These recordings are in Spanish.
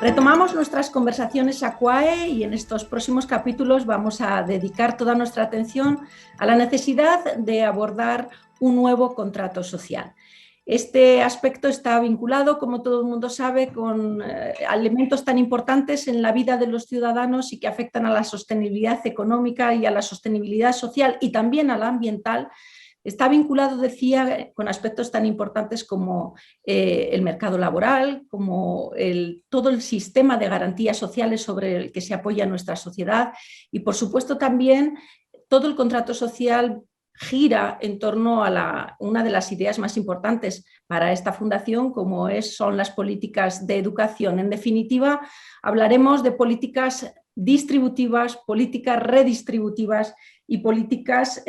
Retomamos nuestras conversaciones AQUAE y en estos próximos capítulos vamos a dedicar toda nuestra atención a la necesidad de abordar un nuevo contrato social. Este aspecto está vinculado, como todo el mundo sabe, con elementos tan importantes en la vida de los ciudadanos y que afectan a la sostenibilidad económica y a la sostenibilidad social y también a la ambiental. Está vinculado, decía, con aspectos tan importantes como el mercado laboral, como todo el sistema de garantías sociales sobre el que se apoya nuestra sociedad y, por supuesto, también todo el contrato social gira en torno a una de las ideas más importantes para esta fundación, como son las políticas de educación. En definitiva, hablaremos de políticas distributivas, políticas redistributivas y políticas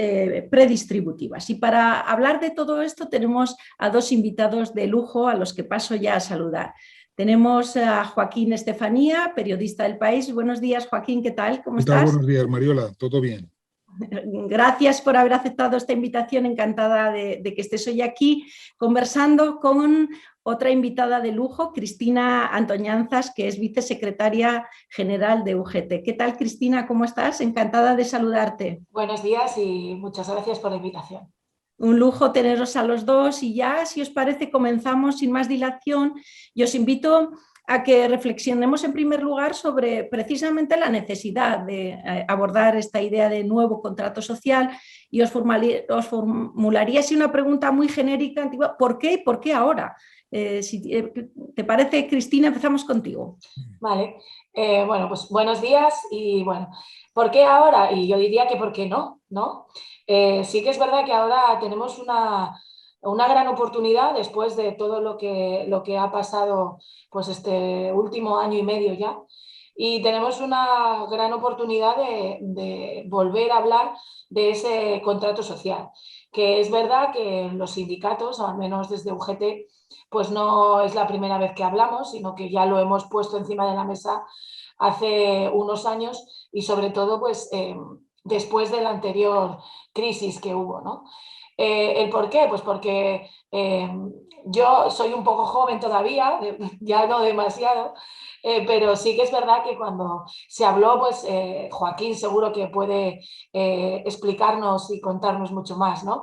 predistributivas. Y para hablar de todo esto tenemos a dos invitados de lujo a los que paso ya a saludar. Tenemos a Joaquín Estefanía, periodista del País. Buenos días, Joaquín, ¿qué tal? ¿Cómo estás? Buenos días, Mariola, ¿todo bien? Gracias por haber aceptado esta invitación, encantada de que estés hoy aquí conversando con otra invitada de lujo, Cristina Antoñanzas, que es vicesecretaria general de UGT. ¿Qué tal, Cristina? ¿Cómo estás? Encantada de saludarte. Buenos días y muchas gracias por la invitación. Un lujo teneros a los dos y ya, si os parece, comenzamos sin más dilación y os invito a que reflexionemos en primer lugar sobre precisamente la necesidad de abordar esta idea de nuevo contrato social y os formularía así una pregunta muy genérica, antigua, ¿por qué y por qué ahora? Si te parece, Cristina, empezamos contigo. Vale, bueno, pues buenos días y bueno, ¿por qué ahora? Y yo diría que ¿por qué no? ¿No? Sí que es verdad que ahora tenemos una gran oportunidad después de todo lo que ha pasado pues este último año y medio ya, y tenemos una gran oportunidad de volver a hablar de ese contrato social, que es verdad que los sindicatos, al menos desde UGT, pues no es la primera vez que hablamos, sino que ya lo hemos puesto encima de la mesa hace unos años y sobre todo pues después de la anterior crisis que hubo, ¿no? ¿El por qué? Pues porque yo soy un poco joven todavía, ya no demasiado, pero sí que es verdad que cuando se habló, pues Joaquín seguro que puede explicarnos y contarnos mucho más, ¿no?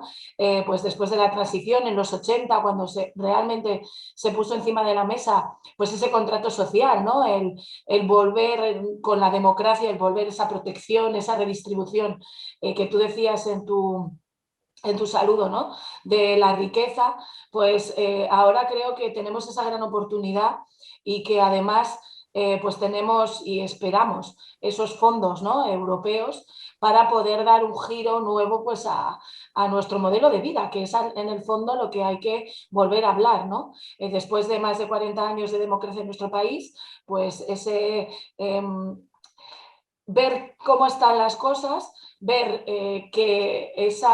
Pues después de la transición en los 80, cuando realmente se puso encima de la mesa pues ese contrato social, ¿no? El volver con la democracia, el volver esa protección, esa redistribución que tú decías en tu saludo, ¿no? De la riqueza, pues ahora creo que tenemos esa gran oportunidad y que además pues tenemos y esperamos esos fondos, ¿no? Europeos para poder dar un giro nuevo pues a nuestro modelo de vida, que es en el fondo lo que hay que volver a hablar, ¿no? Después de más de 40 años de democracia en nuestro país, pues ese ver cómo están las cosas, ver que ese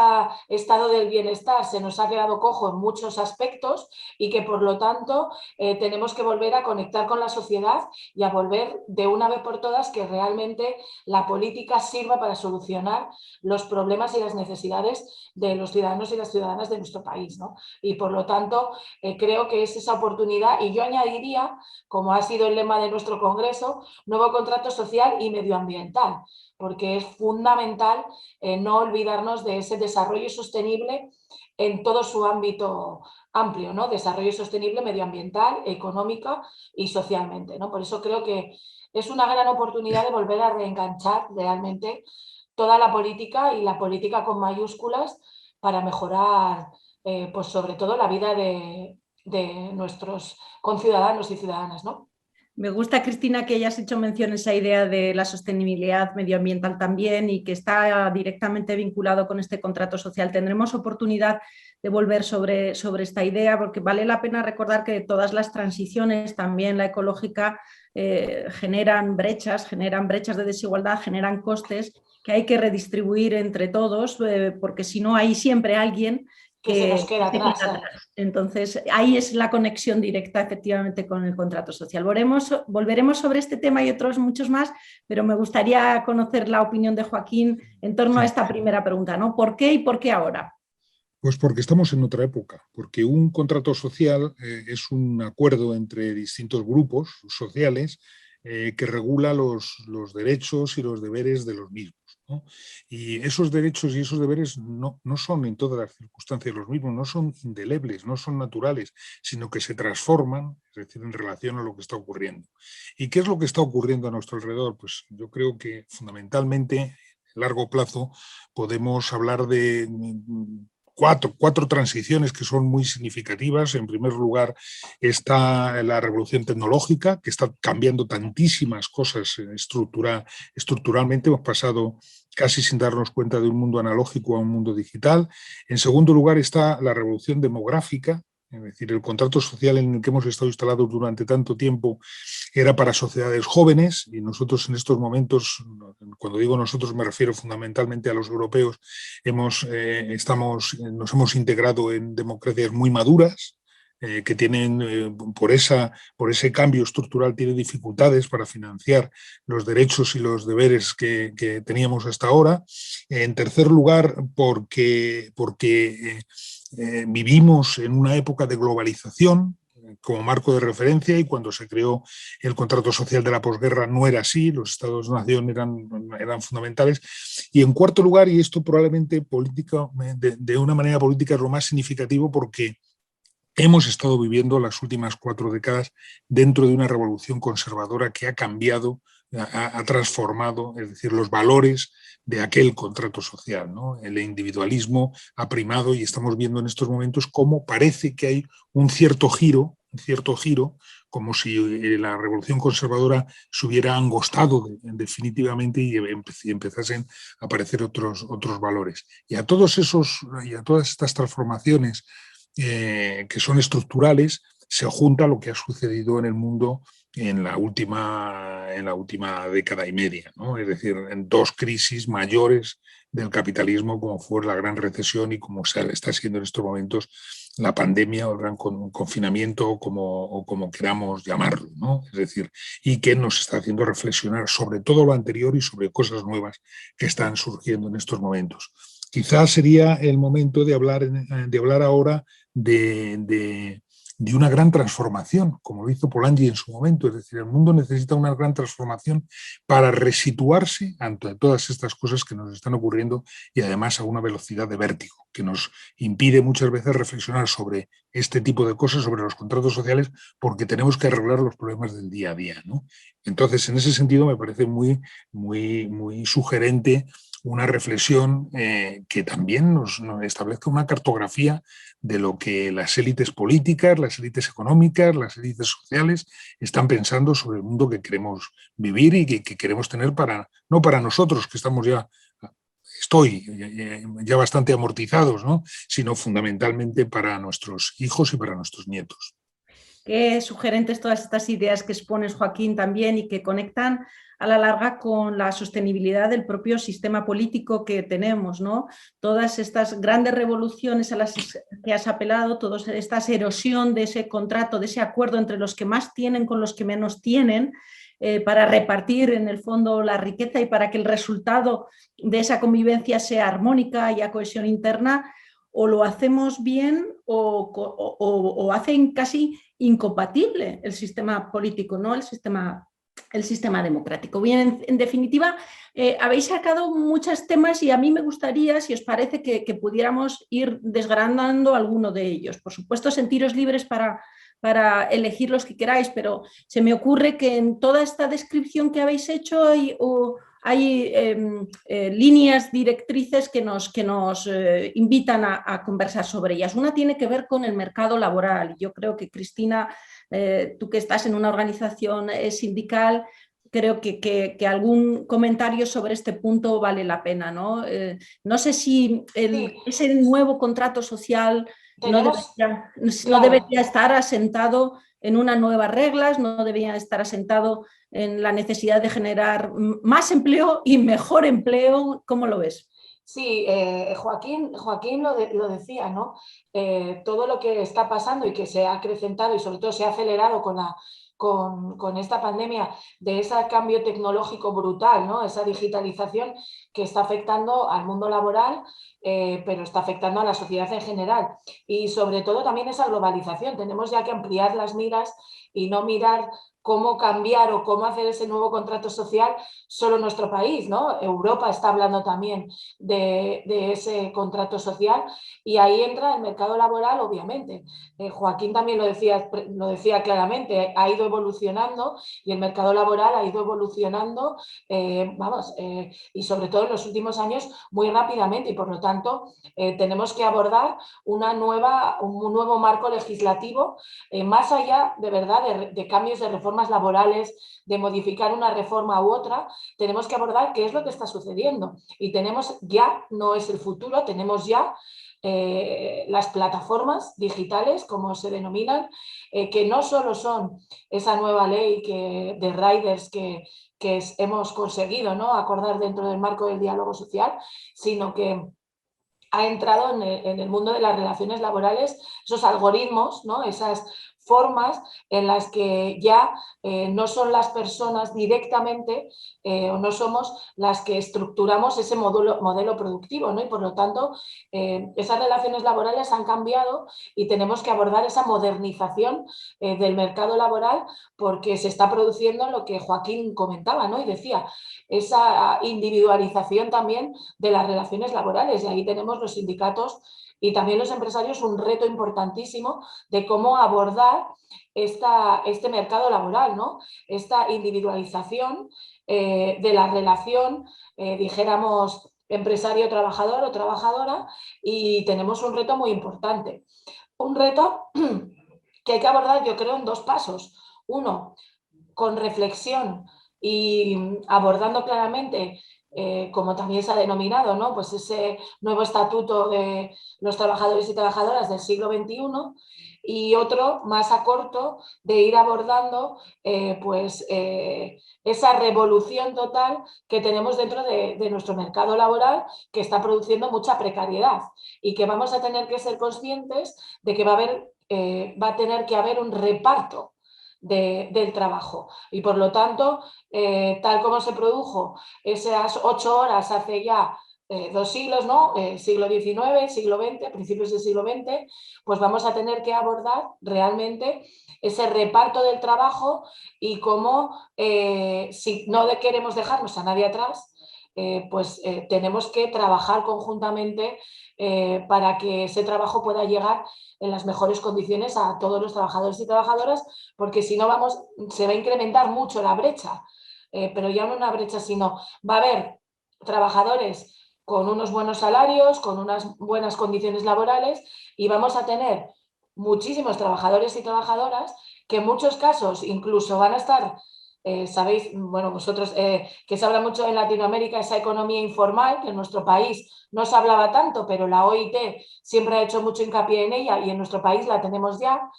estado del bienestar se nos ha quedado cojo en muchos aspectos y que por lo tanto tenemos que volver a conectar con la sociedad y a volver de una vez por todas que realmente la política sirva para solucionar los problemas y las necesidades de los ciudadanos y las ciudadanas de nuestro país, ¿no? Y por lo tanto creo que es esa oportunidad y yo añadiría, como ha sido el lema de nuestro congreso, nuevo contrato social y medioambiental, porque es fundamental no olvidarnos de ese desarrollo sostenible en todo su ámbito amplio, ¿no? Desarrollo sostenible medioambiental, económico y socialmente, ¿no? Por eso creo que es una gran oportunidad de volver a reenganchar realmente toda la política y la política con mayúsculas para mejorar, pues sobre todo la vida de nuestros conciudadanos y ciudadanas, ¿no? Me gusta, Cristina, que hayas hecho mención a esa idea de la sostenibilidad medioambiental también y que está directamente vinculado con este contrato social. Tendremos oportunidad de volver sobre esta idea porque vale la pena recordar que todas las transiciones, también la ecológica, generan brechas de desigualdad, generan costes que hay que redistribuir entre todos porque si no hay siempre alguien que se nos queda atrás. Entonces, ahí es la conexión directa efectivamente con el contrato social. Volveremos sobre este tema y otros muchos más, pero me gustaría conocer la opinión de Joaquín en torno a esta primera pregunta, ¿no? ¿Por qué y por qué ahora? Pues porque estamos en otra época, porque un contrato social es un acuerdo entre distintos grupos sociales que regula los derechos y los deberes de los mismos, ¿no? Y esos derechos y esos deberes no son en todas las circunstancias los mismos, no son indelebles, no son naturales, sino que se transforman, es decir, en relación a lo que está ocurriendo. ¿Y qué es lo que está ocurriendo a nuestro alrededor? Pues yo creo que fundamentalmente, a largo plazo, podemos hablar de cuatro transiciones que son muy significativas. En primer lugar está la revolución tecnológica, que está cambiando tantísimas cosas estructuralmente. Hemos pasado casi sin darnos cuenta de un mundo analógico a un mundo digital. En segundo lugar está la revolución demográfica, es decir, el contrato social en el que hemos estado instalados durante tanto tiempo era para sociedades jóvenes y nosotros en estos momentos, cuando digo nosotros me refiero fundamentalmente a los europeos, nos hemos integrado en democracias muy maduras, que tienen, por ese cambio estructural, tienen dificultades para financiar los derechos y los deberes que teníamos hasta ahora. En tercer lugar, porque vivimos en una época de globalización como marco de referencia, y cuando se creó el contrato social de la posguerra no era así, los estados-nación eran fundamentales. Y en cuarto lugar, y esto probablemente de una manera política es lo más significativo, porque hemos estado viviendo las últimas 4 décadas dentro de una revolución conservadora que ha cambiado, ha transformado, es decir, los valores de aquel contrato social, ¿no? El individualismo ha primado y estamos viendo en estos momentos cómo parece que hay un cierto giro, como si la revolución conservadora se hubiera angostado definitivamente y empezasen a aparecer otros valores. Y a todas estas transformaciones que son estructurales, se junta lo que ha sucedido en el mundo en la última década y media, ¿no? Es decir, en 2 crisis mayores del capitalismo, como fue la gran recesión y como está siendo en estos momentos la pandemia o el gran confinamiento, o como queramos llamarlo, ¿no? Es decir, y que nos está haciendo reflexionar sobre todo lo anterior y sobre cosas nuevas que están surgiendo en estos momentos. Quizás sería el momento de hablar ahora de una gran transformación, como lo hizo Polanyi en su momento. Es decir, el mundo necesita una gran transformación para resituarse ante todas estas cosas que nos están ocurriendo, y además a una velocidad de vértigo que nos impide muchas veces reflexionar sobre este tipo de cosas, sobre los contratos sociales, porque tenemos que arreglar los problemas del día a día, ¿no? Entonces, en ese sentido, me parece muy, muy, muy sugerente una reflexión que también nos establezca una cartografía de lo que las élites políticas, las élites económicas, las élites sociales están pensando sobre el mundo que queremos vivir y que queremos tener no para nosotros, que estamos ya bastante amortizados, ¿no? Sino fundamentalmente para nuestros hijos y para nuestros nietos. Qué sugerentes todas estas ideas que expones, Joaquín, también, y que conectan a la larga con la sostenibilidad del propio sistema político que tenemos, ¿no? Todas estas grandes revoluciones a las que has apelado, toda esta erosión de ese contrato, de ese acuerdo entre los que más tienen con los que menos tienen, para repartir en el fondo la riqueza y para que el resultado de esa convivencia sea armónica y haya cohesión interna, o lo hacemos bien o hacen casi incompatible el sistema político, ¿no? El sistema democrático. Bien, en definitiva, habéis sacado muchos temas y a mí me gustaría, si os parece, que pudiéramos ir desgranando alguno de ellos. Por supuesto, sentiros libres para elegir los que queráis, pero se me ocurre que en toda esta descripción que habéis hecho hay líneas directrices que nos invitan a conversar sobre ellas. Una tiene que ver con el mercado laboral. Yo creo que, Cristina, tú que estás en una organización sindical, creo que algún comentario sobre este punto vale la pena, ¿no? No sé si ese nuevo contrato social no debería estar asentado en unas nuevas reglas, no debería estar asentado en la necesidad de generar más empleo y mejor empleo. ¿Cómo lo ves? Sí, Joaquín lo decía, ¿no? Todo lo que está pasando y que se ha acrecentado y sobre todo se ha acelerado con esta pandemia, de ese cambio tecnológico brutal, ¿no? Esa digitalización, que está afectando al mundo laboral, pero está afectando a la sociedad en general. Y sobre todo también esa globalización. Tenemos ya que ampliar las miras y no mirar cómo cambiar o cómo hacer ese nuevo contrato social solo en nuestro país, ¿no? Europa está hablando también de ese contrato social y ahí entra el mercado laboral, obviamente. Joaquín también lo decía claramente, ha ido evolucionando y el mercado laboral ha ido evolucionando, y sobre todo en los últimos años muy rápidamente y por lo tanto tenemos que abordar un nuevo marco legislativo, más allá de verdad de cambios de reformas laborales, de modificar una reforma u otra, tenemos que abordar qué es lo que está sucediendo y tenemos ya, no es el futuro, tenemos ya las plataformas digitales, como se denominan, que no solo son esa nueva ley de riders que hemos conseguido, ¿no?, acordar dentro del marco del diálogo social, sino que ha entrado en el mundo de las relaciones laborales, esos algoritmos, ¿no?, esas formas en las que ya no son las personas directamente o no somos las que estructuramos ese modelo productivo, ¿no? Y por lo tanto esas relaciones laborales han cambiado y tenemos que abordar esa modernización del mercado laboral porque se está produciendo lo que Joaquín comentaba, ¿no? Y decía, esa individualización también de las relaciones laborales y ahí tenemos los sindicatos y también los empresarios un reto importantísimo de cómo abordar este mercado laboral, ¿no? Esta individualización de la relación, dijéramos, empresario-trabajador o trabajadora y tenemos un reto muy importante. Un reto que hay que abordar, yo creo, en dos pasos. Uno, con reflexión y abordando claramente como también se ha denominado, ¿no?, pues ese nuevo estatuto de los trabajadores y trabajadoras del siglo XXI y otro más a corto de ir abordando esa revolución total que tenemos dentro de nuestro mercado laboral que está produciendo mucha precariedad y que vamos a tener que ser conscientes de que va a tener que haber un reparto del trabajo y por lo tanto, tal como se produjo esas 8 horas hace ya 2 siglos, ¿no? Siglo XIX, siglo XX, principios del siglo XX, pues vamos a tener que abordar realmente ese reparto del trabajo y cómo, si no queremos dejarnos a nadie atrás, tenemos que trabajar conjuntamente para que ese trabajo pueda llegar en las mejores condiciones a todos los trabajadores y trabajadoras, porque si no se va a incrementar mucho la brecha, pero ya no una brecha, sino va a haber trabajadores con unos buenos salarios, con unas buenas condiciones laborales y vamos a tener muchísimos trabajadores y trabajadoras que en muchos casos incluso van a estar, sabéis, bueno, vosotros que se habla mucho en Latinoamérica, esa economía informal, que en nuestro país no se hablaba tanto, pero la OIT siempre ha hecho mucho hincapié en ella y en nuestro país la tenemos ya,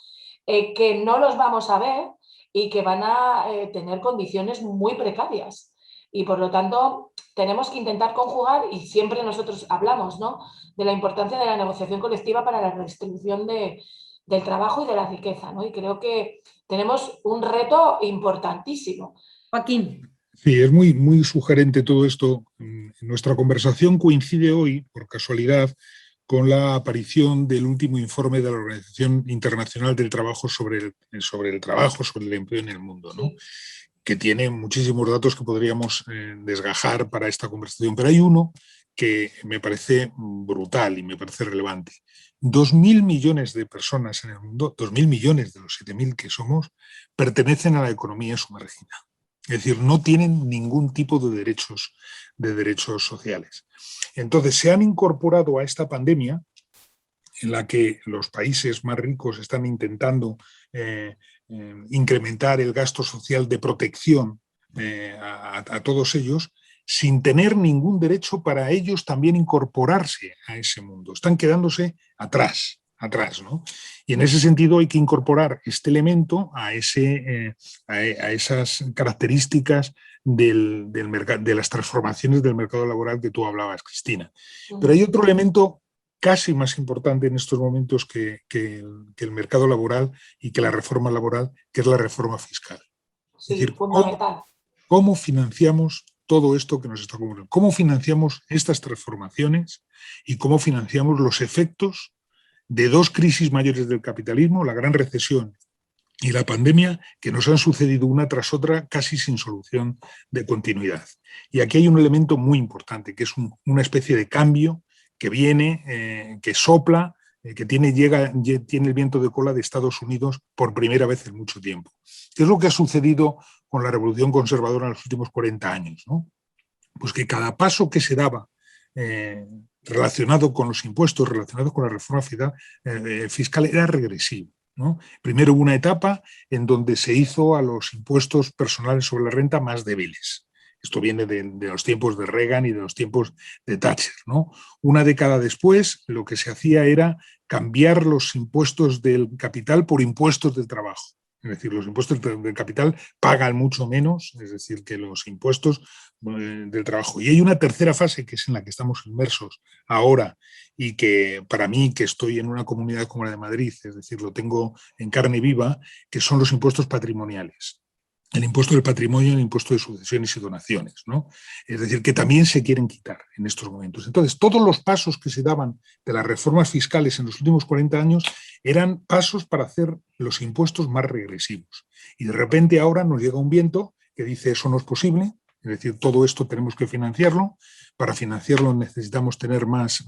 que no los vamos a ver y que van a tener condiciones muy precarias. Y por lo tanto, tenemos que intentar conjugar, y siempre nosotros hablamos, ¿no?, de la importancia de la negociación colectiva para la redistribución del trabajo y de la riqueza, ¿no? Y creo que tenemos un reto importantísimo. Joaquín. Sí, es muy, muy sugerente todo esto. Nuestra conversación coincide hoy, por casualidad, con la aparición del último informe de la Organización Internacional del Trabajo sobre el trabajo, sobre el empleo en el mundo, ¿no?, que tiene muchísimos datos que podríamos desgajar para esta conversación, pero hay uno que me parece brutal y me parece relevante. 2.000 millones de personas en el mundo, 2.000 millones de los 7.000 que somos, pertenecen a la economía sumergida. Es decir, no tienen ningún tipo de derechos sociales. Entonces, se han incorporado a esta pandemia, en la que los países más ricos están intentando incrementar el gasto social de protección a todos ellos, sin tener ningún derecho para ellos también incorporarse a ese mundo. Están quedándose atrás, ¿no? Y en ese sentido hay que incorporar este elemento a esas características de las transformaciones del mercado laboral que tú hablabas, Cristina. Pero hay otro elemento casi más importante en estos momentos que el mercado laboral y que la reforma laboral, que es la reforma fiscal. Sí, es decir, fundamental. ¿cómo financiamos todo esto que nos está ocurriendo. ¿Cómo financiamos estas transformaciones y cómo financiamos los efectos de dos crisis mayores del capitalismo, la gran recesión y la pandemia, que nos han sucedido una tras otra casi sin solución de continuidad? Y aquí hay un elemento muy importante, que es una especie de cambio que viene, que sopla, que tiene el viento de cola de Estados Unidos por primera vez en mucho tiempo. ¿Qué es lo que ha sucedido con la revolución conservadora en los últimos 40 años? ¿No? Pues que cada paso que se daba relacionado con los impuestos, relacionado con la reforma fiscal, era regresivo, ¿no? Primero hubo una etapa en donde se hizo a los impuestos personales sobre la renta más débiles. Esto viene de los tiempos de Reagan y de los tiempos de Thatcher, ¿no? Una década después, lo que se hacía era cambiar los impuestos del capital por impuestos del trabajo. Es decir, los impuestos del capital pagan mucho menos, es decir, que los impuestos del trabajo. Y hay una tercera fase, que es en la que estamos inmersos ahora, y que para mí, que estoy en una comunidad como la de Madrid, es decir, lo tengo en carne viva, que son los impuestos patrimoniales. El impuesto del patrimonio y el impuesto de sucesiones y donaciones, ¿no? Es decir, que también se quieren quitar en estos momentos. Entonces, todos los pasos que se daban de las reformas fiscales en los últimos 40 años eran pasos para hacer los impuestos más regresivos. Y de repente ahora nos llega un viento que dice eso no es posible, es decir, todo esto tenemos que financiarlo. Para financiarlo necesitamos tener más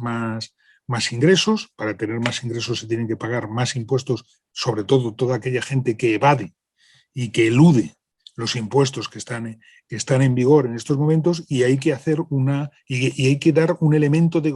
ingresos. Para tener más ingresos se tienen que pagar más impuestos, sobre todo toda aquella gente que evade y que elude los impuestos que están en vigor en estos momentos, y hay que hacer y hay que dar un elemento de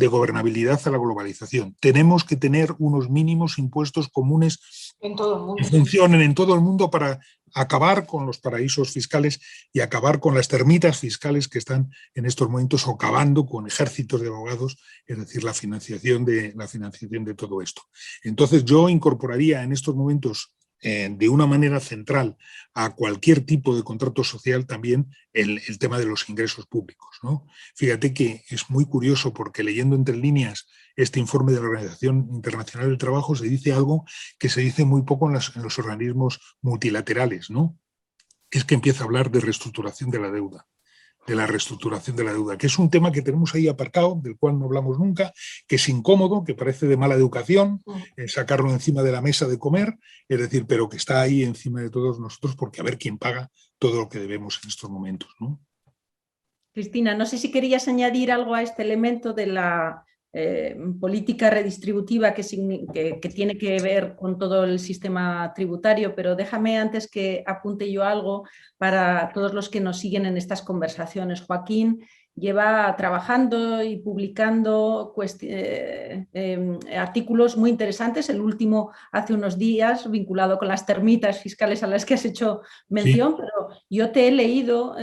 gobernabilidad a la globalización. Tenemos que tener unos mínimos impuestos comunes en todo el mundo, que funcionen en todo el mundo para acabar con los paraísos fiscales y acabar con las termitas fiscales que están en estos momentos socavando con ejércitos de abogados, es decir, la financiación de todo esto. Entonces yo incorporaría en estos momentos de una manera central a cualquier tipo de contrato social también el tema de los ingresos públicos, ¿no? Fíjate que es muy curioso, porque leyendo entre líneas este informe de la Organización Internacional del Trabajo se dice algo que se dice muy poco en los organismos multilaterales, ¿no? Es que empieza a hablar de reestructuración de la deuda. Que es un tema que tenemos ahí aparcado, del cual no hablamos nunca, que es incómodo, que parece de mala educación sacarlo encima de la mesa de comer, es decir, pero que está ahí encima de todos nosotros, porque a ver quién paga todo lo que debemos en estos momentos, ¿no? Cristina, no sé si querías añadir algo a este elemento de la política redistributiva que tiene que ver con todo el sistema tributario, pero déjame antes que apunte yo algo para todos los que nos siguen en estas conversaciones. Joaquín lleva trabajando y publicando artículos muy interesantes, el último hace unos días vinculado con las termitas fiscales a las que has hecho mención, sí. Pero yo te he leído,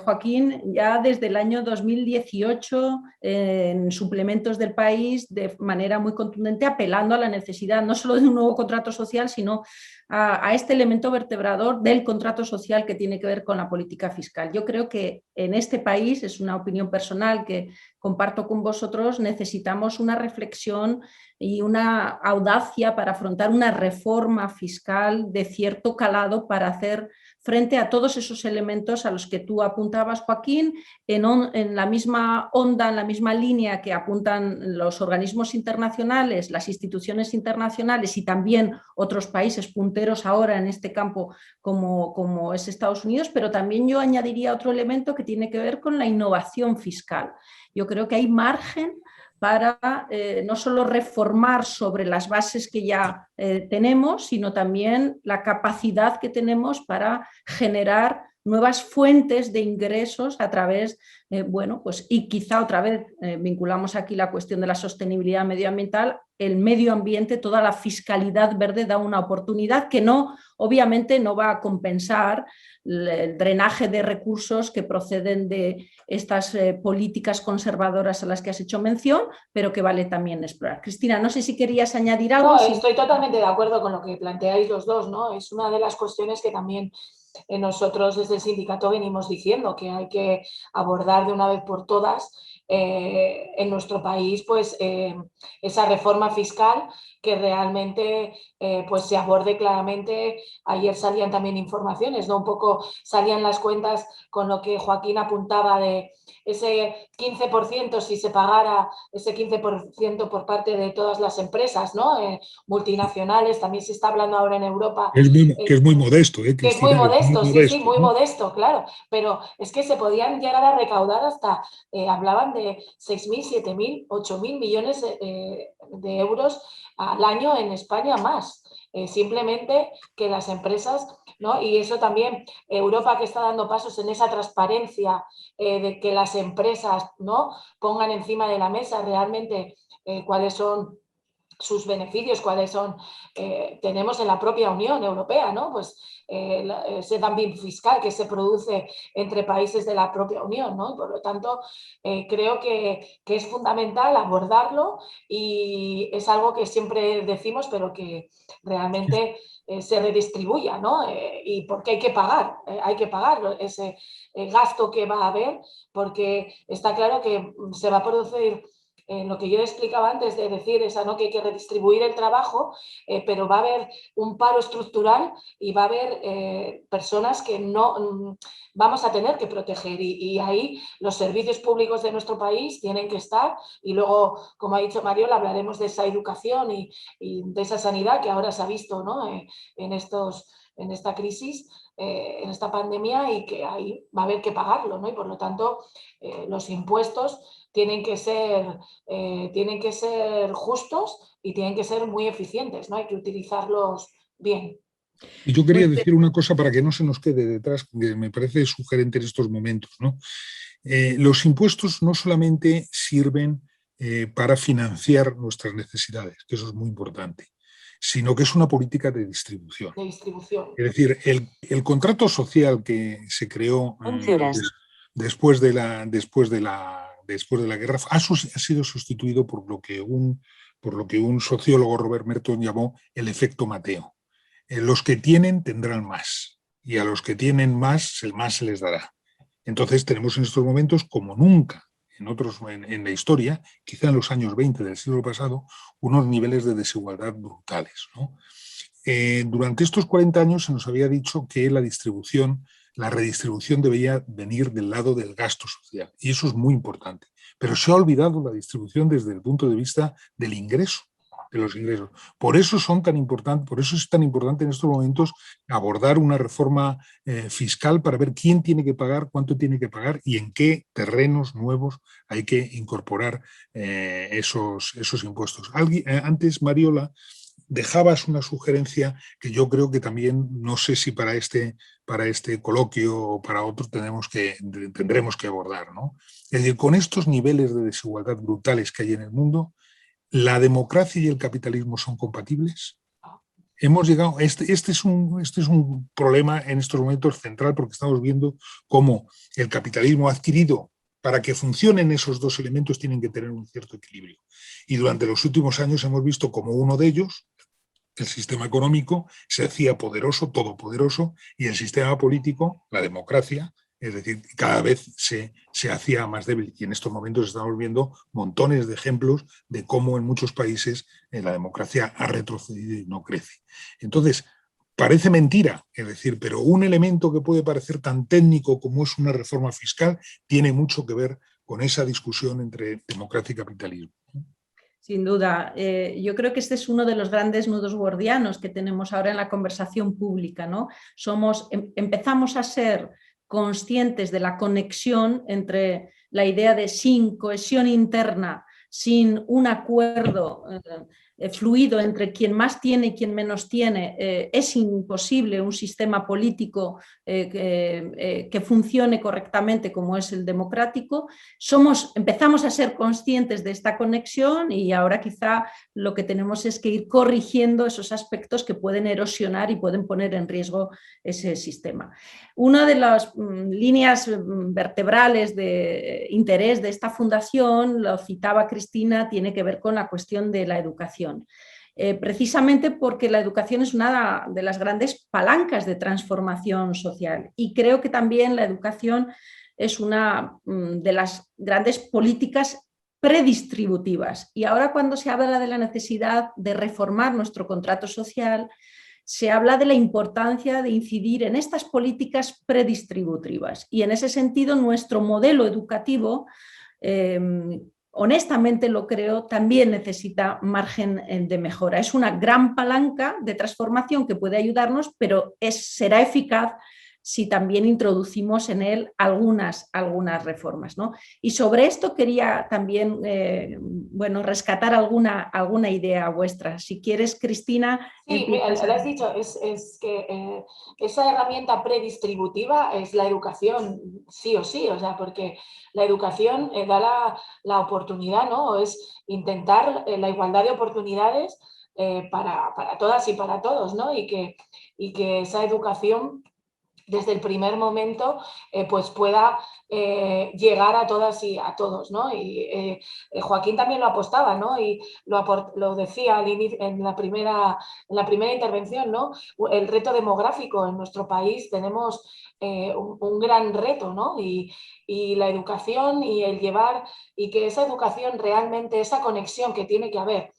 Joaquín, ya desde el año 2018 en suplementos del País de manera muy contundente, apelando a la necesidad no solo de un nuevo contrato social, sino a este elemento vertebrador del contrato social que tiene que ver con la política fiscal. Yo creo que en este país, es una opinión personal que comparto con vosotros, necesitamos una reflexión y una audacia para afrontar una reforma fiscal de cierto calado para hacer frente a todos esos elementos a los que tú apuntabas, Joaquín, en la misma onda, en la misma línea que apuntan los organismos internacionales, las instituciones internacionales y también otros países punteros ahora en este campo como es Estados Unidos, pero también yo añadiría otro elemento que tiene que ver con la innovación fiscal. Yo creo que hay margen para no solo reformar sobre las bases que ya tenemos, sino también la capacidad que tenemos para generar nuevas fuentes de ingresos a través, pues, y quizá otra vez vinculamos aquí la cuestión de la sostenibilidad medioambiental, el medio ambiente, toda la fiscalidad verde da una oportunidad que obviamente no va a compensar el drenaje de recursos que proceden de estas políticas conservadoras a las que has hecho mención, pero que vale también explorar. Cristina, no sé si querías añadir algo. No, estoy totalmente de acuerdo con lo que planteáis los dos, ¿no? Es una de las cuestiones que también nosotros desde el sindicato venimos diciendo, que hay que abordar de una vez por todas en nuestro país pues, esa reforma fiscal que realmente pues se aborde claramente. Ayer salían también informaciones, ¿no? Un poco salían las cuentas con lo que Joaquín apuntaba de ese 15%, si se pagara ese 15% por parte de todas las empresas, ¿no? Multinacionales. También se está hablando ahora en Europa. Que es muy modesto, Que es muy Cristina, que es muy modesto, sí, sí, modesto, muy ¿no? modesto, claro, pero es que se podían llegar a recaudar hasta, hablaban de 6.000, 7.000, 8.000 millones de euros al año en España más. Simplemente que las empresas, ¿no? Y eso también, Europa que está dando pasos en esa transparencia de que las empresas, ¿no? Pongan encima de la mesa realmente cuáles son sus beneficios, cuáles son, tenemos en la propia Unión Europea, ¿no? Pues ese dumping fiscal que se produce entre países de la propia Unión, ¿no? Por lo tanto, creo que es fundamental abordarlo y es algo que siempre decimos, pero que realmente se redistribuya, ¿no? Y porque hay que pagar ese gasto que va a haber, porque está claro que se va a producir lo que yo explicaba antes de decir, ¿no? Que hay que redistribuir el trabajo, pero va a haber un paro estructural y va a haber personas que no vamos a tener que proteger y ahí los servicios públicos de nuestro país tienen que estar y luego, como ha dicho Mariola, hablaremos de esa educación y de esa sanidad que ahora se ha visto, ¿no? en esta crisis, en esta pandemia y que ahí va a haber que pagarlo, ¿no? Y por lo tanto los impuestos tienen que ser justos y tienen que ser muy eficientes, ¿no? Hay que utilizarlos bien. Y yo quería Pues decir una cosa para que no se nos quede detrás, que me parece sugerente en estos momentos, ¿no? Los impuestos no solamente sirven para financiar nuestras necesidades, que eso es muy importante, sino que es una política de distribución. De distribución. Es decir, el contrato social que se creó después de la guerra ha sido sustituido por lo que un sociólogo, Robert Merton, llamó el efecto Mateo. Los que tienen tendrán más y a los que tienen más se les dará. Entonces tenemos en estos momentos, como nunca en la historia, quizá en los años 20 del siglo pasado, unos niveles de desigualdad brutales, ¿no? Durante estos 40 años se nos había dicho que la redistribución debía venir del lado del gasto social, y eso es muy importante. Pero se ha olvidado la distribución desde el punto de vista del ingreso, de los ingresos. Por eso es tan importante en estos momentos abordar una reforma fiscal para ver quién tiene que pagar, cuánto tiene que pagar y en qué terrenos nuevos hay que incorporar esos impuestos. Antes, Mariola, dejabas una sugerencia que yo creo que también, no sé si para este coloquio o para otro tendremos que abordar, ¿no? Es decir, con estos niveles de desigualdad brutales que hay en el mundo, ¿la democracia y el capitalismo son compatibles? Hemos llegado, este es un problema en estos momentos central porque estamos viendo cómo el capitalismo ha adquirido, para que funcionen esos dos elementos tienen que tener un cierto equilibrio. Y durante los últimos años hemos visto como uno de ellos, el sistema económico, se hacía poderoso, todopoderoso, y el sistema político, la democracia, es decir, cada vez se hacía más débil. Y en estos momentos estamos viendo montones de ejemplos de cómo en muchos países la democracia ha retrocedido y no crece. Entonces, parece mentira, es decir, pero un elemento que puede parecer tan técnico como es una reforma fiscal tiene mucho que ver con esa discusión entre democracia y capitalismo. Sin duda, yo creo que este es uno de los grandes nudos gordianos que tenemos ahora en la conversación pública, ¿no? Empezamos a ser conscientes de la conexión entre la idea de sin cohesión interna, sin un acuerdo fluido entre quien más tiene y quien menos tiene, es imposible un sistema político que funcione correctamente como es el democrático. Empezamos a ser conscientes de esta conexión y ahora quizá lo que tenemos es que ir corrigiendo esos aspectos que pueden erosionar y pueden poner en riesgo ese sistema. Una de las líneas vertebrales de interés de esta fundación, lo citaba Cristina, tiene que ver con la cuestión de la educación. Precisamente porque la educación es una de las grandes palancas de transformación social y creo que también la educación es una de las grandes políticas predistributivas. Y ahora, cuando se habla de la necesidad de reformar nuestro contrato social, se habla de la importancia de incidir en estas políticas predistributivas. Y en ese sentido, nuestro modelo educativo, honestamente lo creo, también necesita margen de mejora. Es una gran palanca de transformación que puede ayudarnos, pero será eficaz si también introducimos en él algunas reformas, ¿no? Y sobre esto quería también rescatar alguna idea vuestra. Si quieres, Cristina. Sí, lo has dicho, es que esa herramienta predistributiva es la educación, sí o sí, o sea, porque la educación da la oportunidad, ¿no? Es intentar la igualdad de oportunidades para todas y para todos, ¿no? Y que esa educación desde el primer momento pues pueda llegar a todas y a todos, ¿no? Y Joaquín también lo apostaba, ¿no? Y lo decía en la primera intervención, ¿no? El reto demográfico en nuestro país, tenemos un gran reto, ¿no? Y la educación y el llevar, y que esa educación realmente, esa conexión que tiene que haber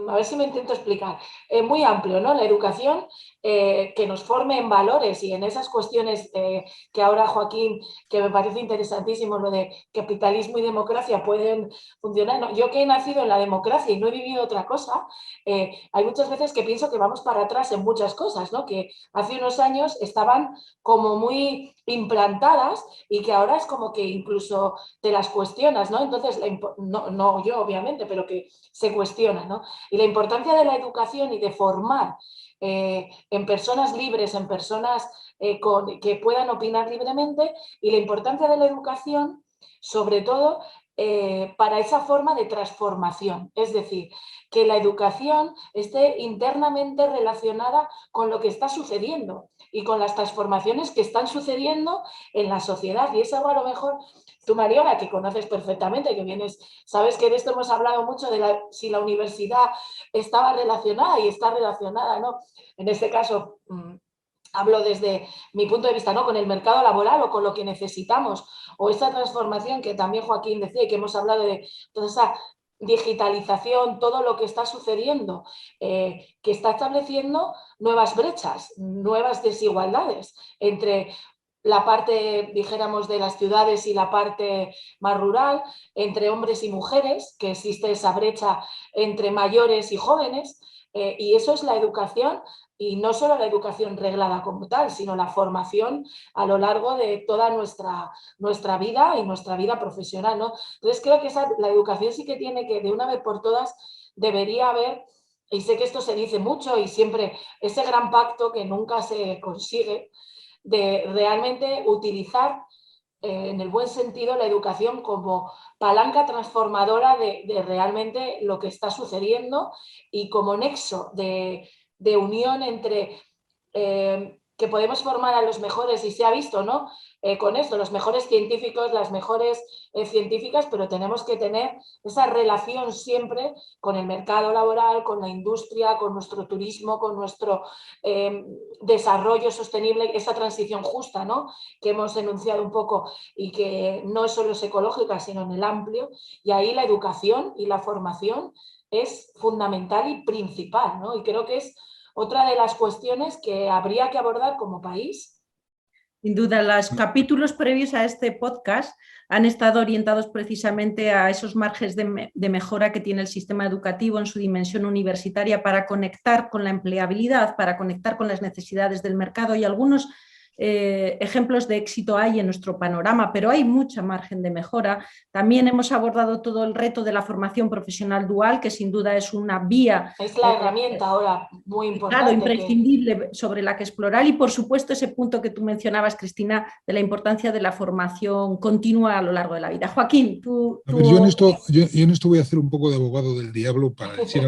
a ver si me intento explicar, muy amplio, ¿no? La educación que nos forme en valores y en esas cuestiones que ahora Joaquín, que me parece interesantísimo, lo de capitalismo y democracia pueden funcionar, ¿no? Yo que he nacido en la democracia y no he vivido otra cosa, hay muchas veces que pienso que vamos para atrás en muchas cosas, ¿no? Que hace unos años estaban como muy implantadas y que ahora es como que incluso te las cuestionas, ¿no? Entonces, no yo obviamente, pero que se cuestiona, ¿no? Y la importancia de la educación y de formar en personas libres, en personas que puedan opinar libremente, y la importancia de la educación, sobre todo, para esa forma de transformación. Es decir, que la educación esté internamente relacionada con lo que está sucediendo y con las transformaciones que están sucediendo en la sociedad. Y eso a lo mejor tú, Mariona, que conoces perfectamente, que vienes, sabes que de esto hemos hablado mucho, de si la universidad estaba relacionada y está relacionada, ¿no? En este caso, hablo desde mi punto de vista, ¿no? Con el mercado laboral o con lo que necesitamos, o esa transformación que también Joaquín decía y que hemos hablado de toda esa digitalización, todo lo que está sucediendo, que está estableciendo nuevas brechas, nuevas desigualdades entre la parte, dijéramos, de las ciudades y la parte más rural, entre hombres y mujeres, que existe esa brecha entre mayores y jóvenes, y eso es la educación, y no solo la educación reglada como tal, sino la formación a lo largo de toda nuestra vida y nuestra vida profesional, ¿no? Entonces creo que la educación sí que tiene que, de una vez por todas, debería haber, y sé que esto se dice mucho y siempre, ese gran pacto que nunca se consigue, de realmente utilizar en el buen sentido la educación como palanca transformadora de realmente lo que está sucediendo y como nexo de unión entre que podemos formar a los mejores, y se ha visto, ¿no? Con esto, los mejores científicos, las mejores científicas, pero tenemos que tener esa relación siempre con el mercado laboral, con la industria, con nuestro turismo, con nuestro desarrollo sostenible, esa transición justa, ¿no? Que hemos enunciado un poco y que no solo es ecológica, sino en el amplio, y ahí la educación y la formación es fundamental y principal, ¿no? Y creo que es otra de las cuestiones que habría que abordar como país. Sin duda, los capítulos previos a este podcast han estado orientados precisamente a esos márgenes de mejora que tiene el sistema educativo en su dimensión universitaria para conectar con la empleabilidad, para conectar con las necesidades del mercado, y algunos ejemplos de éxito hay en nuestro panorama, pero hay mucha margen de mejora. También hemos abordado todo el reto de la formación profesional dual, que sin duda es una vía. Es la herramienta ahora muy importante. Claro, imprescindible sobre la que explorar, y por supuesto ese punto que tú mencionabas, Cristina, de la importancia de la formación continua a lo largo de la vida. Joaquín, tú... Yo en esto voy a hacer un poco de abogado del diablo para decir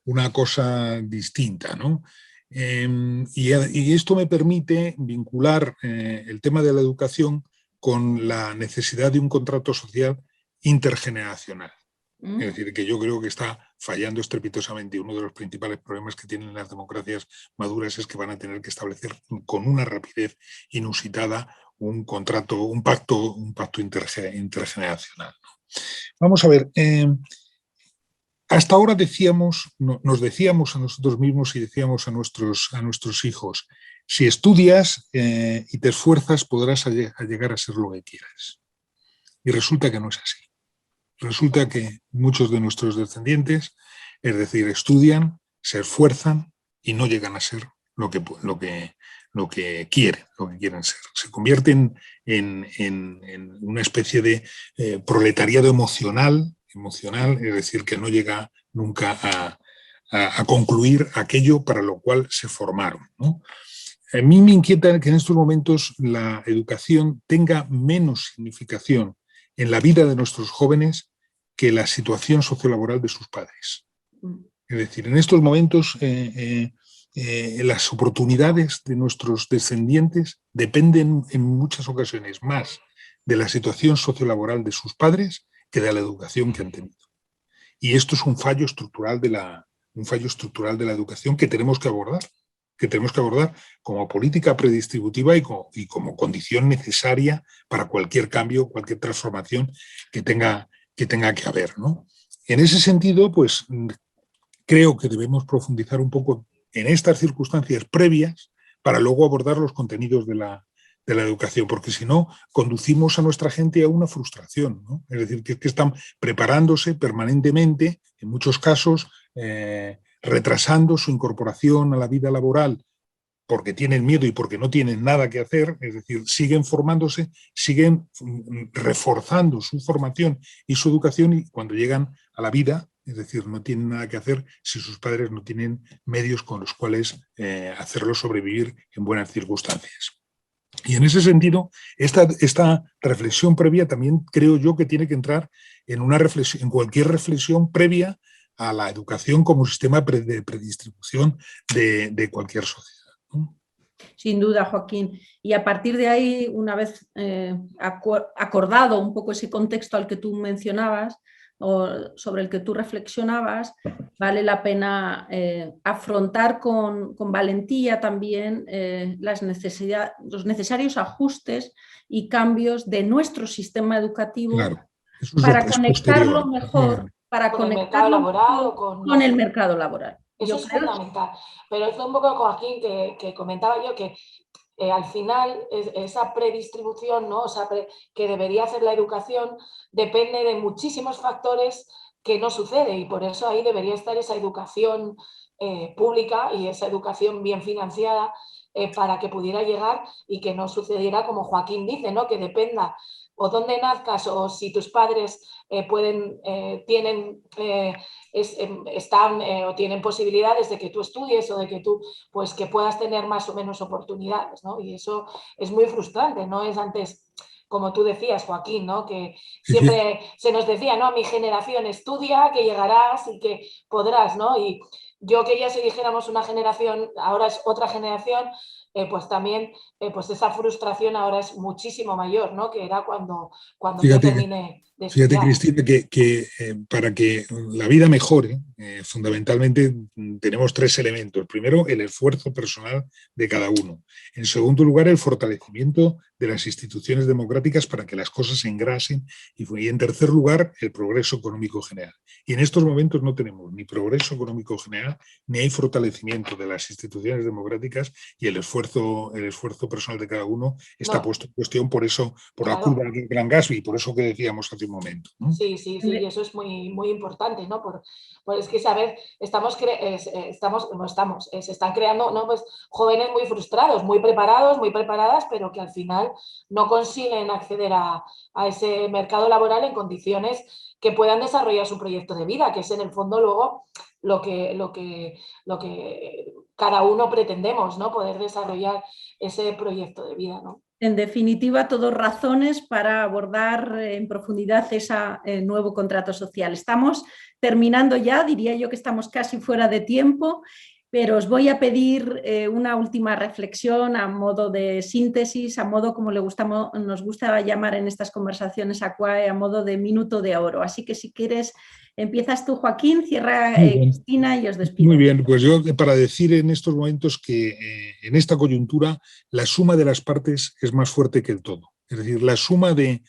una cosa distinta, ¿no? Y esto me permite vincular el tema de la educación con la necesidad de un contrato social intergeneracional. Es decir, que yo creo que está fallando estrepitosamente. Uno de los principales problemas que tienen las democracias maduras es que van a tener que establecer con una rapidez inusitada un contrato, un pacto intergeneracional, ¿no? Vamos a ver, hasta ahora nos decíamos a nosotros mismos y decíamos a nuestros hijos, si estudias y te esfuerzas podrás llegar a ser lo que quieras. Y resulta que no es así. Resulta que muchos de nuestros descendientes, es decir, estudian, se esfuerzan y no llegan a ser lo que quieren ser. Se convierten en una especie de proletariado emocional, es decir, que no llega nunca a concluir aquello para lo cual se formaron, ¿no? A mí me inquieta que en estos momentos la educación tenga menos significación en la vida de nuestros jóvenes que la situación sociolaboral de sus padres. Es decir, en estos momentos las oportunidades de nuestros descendientes dependen en muchas ocasiones más de la situación sociolaboral de sus padres que de la educación que han tenido. Y esto es un fallo estructural de la educación que tenemos que abordar como política predistributiva y como condición necesaria para cualquier cambio, cualquier transformación que tenga que haber, ¿no? En ese sentido, pues creo que debemos profundizar un poco en estas circunstancias previas para luego abordar los contenidos de la educación, porque si no, conducimos a nuestra gente a una frustración, ¿no? Es decir, que están preparándose permanentemente, en muchos casos, retrasando su incorporación a la vida laboral porque tienen miedo y porque no tienen nada que hacer, es decir, siguen formándose, siguen reforzando su formación y su educación y cuando llegan a la vida, es decir, no tienen nada que hacer si sus padres no tienen medios con los cuales hacerlos sobrevivir en buenas circunstancias. Y en ese sentido, esta reflexión previa también creo yo que tiene que entrar en cualquier reflexión previa a la educación como sistema de predistribución de cualquier sociedad. Sin duda, Joaquín. Y a partir de ahí, una vez acordado un poco ese contexto al que tú mencionabas o sobre el que tú reflexionabas, vale la pena afrontar con valentía también los necesarios ajustes y cambios de nuestro sistema educativo, claro, para conectarlo mejor, para con el mercado laboral con el mercado laboral. Eso es fundamental. Pero es un poco, Joaquín, que comentaba yo que al final esa predistribución, ¿no? Que debería hacer la educación depende de muchísimos factores que no sucede y por eso ahí debería estar esa educación pública y esa educación bien financiada para que pudiera llegar y que no sucediera como Joaquín dice, ¿no? Que dependa o dónde nazcas o si tus padres están o tienen posibilidades de que tú estudies o de que tú pues que puedas tener más o menos oportunidades, ¿no? Y eso es muy frustrante, ¿no? Es antes, como tú decías, Joaquín, ¿no? Que siempre se nos decía, ¿no? Mi generación estudia, que llegarás y que podrás, ¿no? Y yo que ya si dijéramos una generación, ahora es otra generación, pues también pues esa frustración ahora es muchísimo mayor, ¿no? Que era cuando yo terminé de estudiar. Fíjate, Cristina, que para que la vida mejore, fundamentalmente tenemos tres elementos. Primero, el esfuerzo personal de cada uno. En segundo lugar, el fortalecimiento de las instituciones democráticas para que las cosas se engrasen. Y en tercer lugar, el progreso económico general. Y en estos momentos no tenemos ni progreso económico general, ni hay fortalecimiento de las instituciones democráticas y el esfuerzo personal de cada uno está puesto en cuestión por la curva de Gran Gatsby, por eso que decíamos hace un momento, ¿no? Sí, y eso es muy, muy importante, ¿no? Es que saber, se están creando, ¿no? Pues jóvenes muy frustrados, muy preparados, muy preparadas, pero que al final no consiguen acceder a ese mercado laboral en condiciones que puedan desarrollar su proyecto de vida, que es en el fondo luego lo que cada uno pretendemos, ¿no? Poder desarrollar ese proyecto de vida, ¿no? En definitiva, todas razones para abordar en profundidad ese nuevo contrato social. Estamos terminando ya, diría yo que estamos casi fuera de tiempo, pero os voy a pedir una última reflexión a modo de síntesis, a modo como nos gusta llamar en estas conversaciones ACUAE, a modo de minuto de oro. Así que si quieres, empiezas tú, Joaquín, cierra Cristina y os despido. Muy bien, pues yo para decir en estos momentos que en esta coyuntura la suma de las partes es más fuerte que el todo. Es decir, la suma de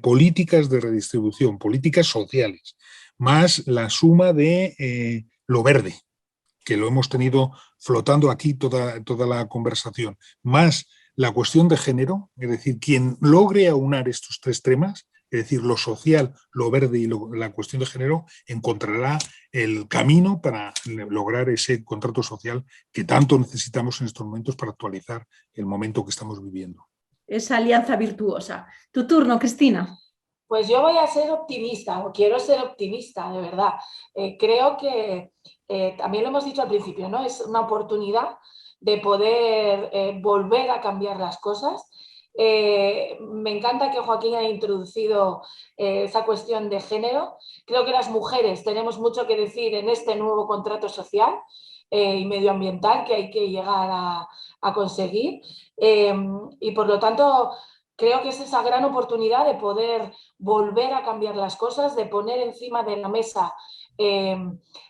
políticas de redistribución, políticas sociales, más la suma de lo verde, que lo hemos tenido flotando aquí toda la conversación, más la cuestión de género, es decir, quien logre aunar estos tres temas, es decir, lo social, lo verde y la cuestión de género, encontrará el camino para lograr ese contrato social que tanto necesitamos en estos momentos para actualizar el momento que estamos viviendo. Esa alianza virtuosa. Tu turno, Cristina. Pues yo voy a ser optimista, o quiero ser optimista, de verdad. Creo que, también lo hemos dicho al principio, ¿no? Es una oportunidad de poder volver a cambiar las cosas. Me encanta que Joaquín haya introducido esa cuestión de género. Creo que las mujeres tenemos mucho que decir en este nuevo contrato social y medioambiental que hay que llegar a conseguir. Y por lo tanto, creo que es esa gran oportunidad de poder volver a cambiar las cosas, de poner encima de la mesa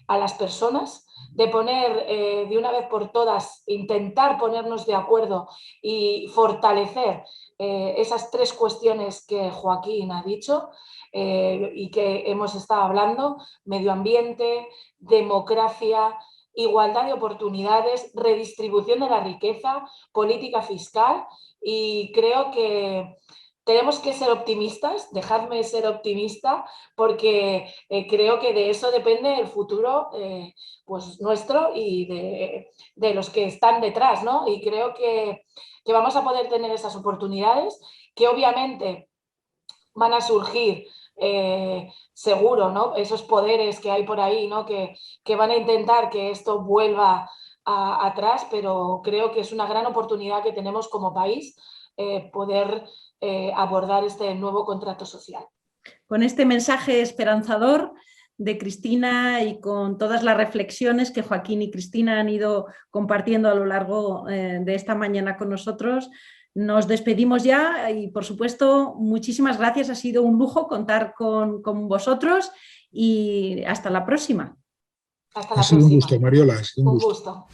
a las personas, de poner de una vez por todas, intentar ponernos de acuerdo y fortalecer esas tres cuestiones que Joaquín ha dicho y que hemos estado hablando: medio ambiente, democracia, igualdad de oportunidades, redistribución de la riqueza, política fiscal. Y creo que tenemos que ser optimistas, dejadme ser optimista, porque creo que de eso depende el futuro pues nuestro y de los que están detrás, ¿no? Y creo que vamos a poder tener esas oportunidades, que obviamente van a surgir seguro, ¿no? Esos poderes que hay por ahí, ¿no? Que van a intentar que esto vuelva atrás, pero creo que es una gran oportunidad que tenemos como país poder abordar este nuevo contrato social. Con este mensaje esperanzador de Cristina y con todas las reflexiones que Joaquín y Cristina han ido compartiendo a lo largo de esta mañana con nosotros, nos despedimos ya y, por supuesto, muchísimas gracias. Ha sido un lujo contar con vosotros y hasta la próxima. Hasta la próxima. Ha sido un gusto, Mariola. Un gusto.